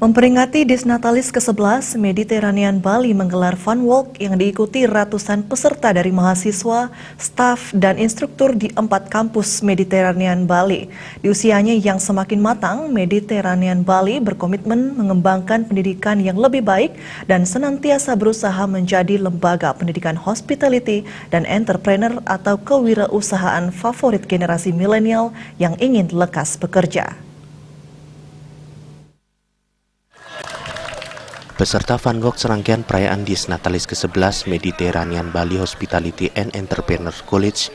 Memperingati Disnatalis ke-11, Mediterranean Bali menggelar fun walk yang diikuti ratusan peserta dari mahasiswa, staf, dan instruktur di 4 kampus Mediterranean Bali. Di usianya yang semakin matang, Mediterranean Bali berkomitmen mengembangkan pendidikan yang lebih baik dan senantiasa berusaha menjadi lembaga pendidikan hospitality dan entrepreneur atau kewirausahaan favorit generasi milenial yang ingin lekas bekerja. Peserta Fun Walk serangkaian perayaan Disnatalis ke-11 Mediterranean Bali Hospitality and Entrepreneur College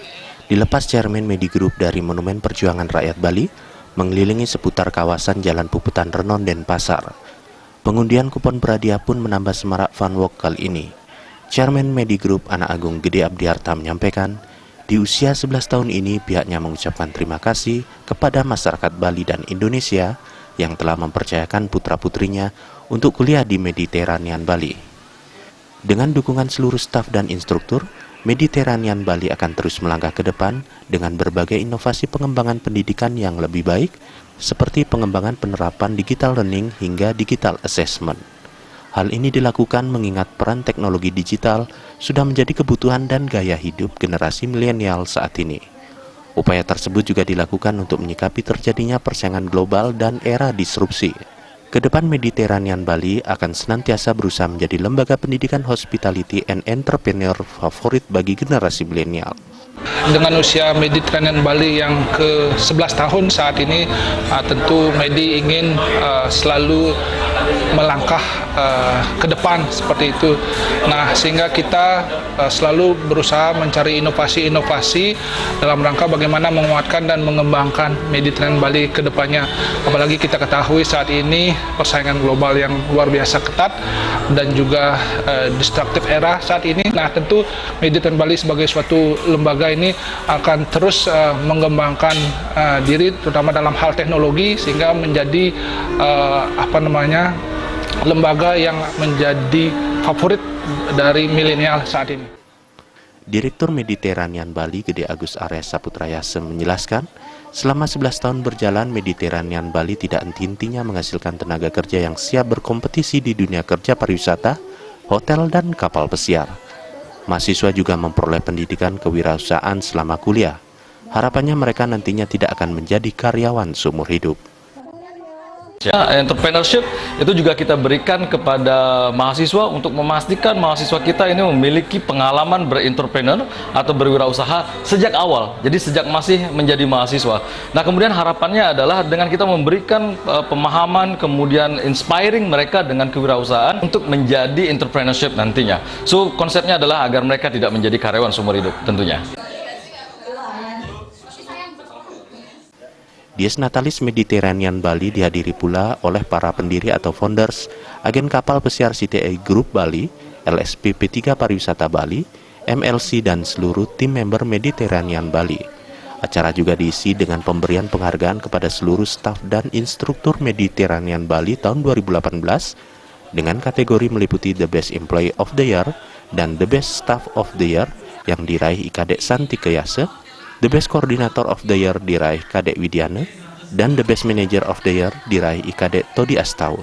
dilepas Chairman Medi Group dari Monumen Perjuangan Rakyat Bali mengelilingi seputar kawasan Jalan Puputan Renon Denpasar. Pengundian kupon berhadiah pun menambah semarak Fun Walk kali ini. Chairman Medi Group Anak Agung Gede Abdiarta menyampaikan, di usia 11 tahun ini pihaknya mengucapkan terima kasih kepada masyarakat Bali dan Indonesia yang telah mempercayakan putra-putrinya untuk kuliah di Mediterranean Bali. Dengan dukungan seluruh staf dan instruktur, Mediterranean Bali akan terus melangkah ke depan dengan berbagai inovasi pengembangan pendidikan yang lebih baik, seperti pengembangan penerapan digital learning hingga digital assessment. Hal ini dilakukan mengingat peran teknologi digital sudah menjadi kebutuhan dan gaya hidup generasi milenial saat ini. Upaya tersebut juga dilakukan untuk menyikapi terjadinya persaingan global dan era disrupsi. Kedepan Mediterranean Bali akan senantiasa berusaha menjadi lembaga pendidikan hospitality and entrepreneur favorit bagi generasi milenial. Dengan usia Mediterranean Bali yang ke-11 tahun saat ini, tentu Medi ingin selalu melangkah ke depan seperti itu. Nah, sehingga kita selalu berusaha mencari inovasi-inovasi dalam rangka bagaimana menguatkan dan mengembangkan Mediterranean Bali ke depannya. Apalagi kita ketahui saat ini persaingan global yang luar biasa ketat dan juga destruktif era saat ini. Nah, tentu Mediterranean Bali sebagai suatu lembaga ini akan terus mengembangkan diri terutama dalam hal teknologi sehingga menjadi lembaga yang menjadi favorit dari milenial saat ini. Direktur Mediterranean Bali Gede Agus Arya Saputrayase menjelaskan, selama 11 tahun berjalan Mediterranean Bali tidak henti-hentinya menghasilkan tenaga kerja yang siap berkompetisi di dunia kerja pariwisata, hotel dan kapal pesiar. Mahasiswa juga memperoleh pendidikan kewirausahaan selama kuliah. Harapannya mereka nantinya tidak akan menjadi karyawan seumur hidup. Entrepreneurship itu juga kita berikan kepada mahasiswa untuk memastikan mahasiswa kita ini memiliki pengalaman berentrepreneur atau berwirausaha sejak awal, jadi sejak masih menjadi mahasiswa. Nah, kemudian harapannya adalah dengan kita memberikan pemahaman, kemudian inspiring mereka dengan kewirausahaan untuk menjadi entrepreneurship nantinya. So, konsepnya adalah agar mereka tidak menjadi karyawan seumur hidup tentunya. Disnatalis Mediterranean Bali dihadiri pula oleh para pendiri atau founders, agen kapal pesiar CTI Group Bali, LSP P3 Pariwisata Bali, MLC dan seluruh tim member Mediterranean Bali. Acara juga diisi dengan pemberian penghargaan kepada seluruh staf dan instruktur Mediterranean Bali tahun 2018 dengan kategori meliputi The Best Employee of the Year dan The Best Staff of the Year yang diraih Kadek Santi Keyase, The Best Coordinator of the Year diraih Kadek Widiana, dan The Best Manager of the Year diraih Kadek Todi Astau.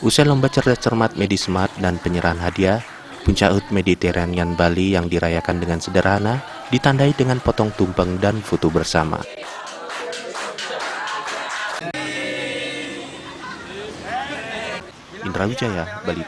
Usai lomba cerdas cermat Medismart dan penyerahan hadiah, puncak HUT Mediterranean Bali yang dirayakan dengan sederhana ditandai dengan potong tumpeng dan foto bersama. Indra Wijaya, Bali.